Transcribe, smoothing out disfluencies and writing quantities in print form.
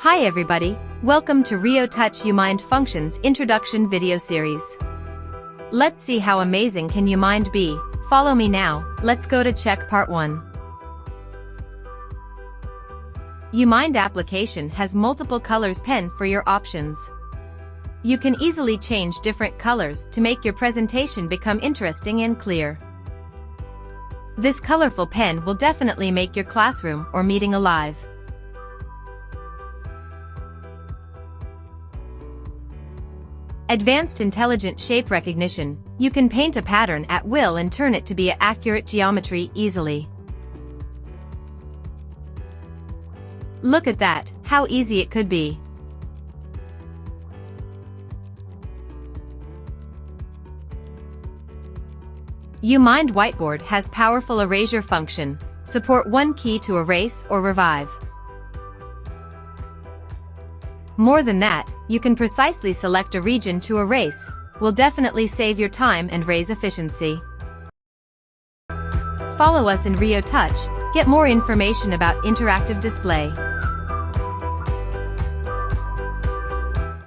Hi everybody, welcome to Riotouch UMind Functions Introduction video series. Let's see how amazing can UMind be. Follow me now, let's go to check part 1. UMind application has multiple colors pen for your options. You can easily change different colors to make your presentation become interesting and clear. This colorful pen will definitely make your classroom or meeting alive. Advanced Intelligent Shape Recognition. You can paint a pattern at will and turn it to be an accurate geometry easily. Look at that, how easy it could be. UMind Whiteboard has powerful erasure function. Support one key to erase or revive. More than that, you can precisely select a region to erase, will definitely save your time and raise efficiency. Follow us in Riotouch, get more information about interactive display.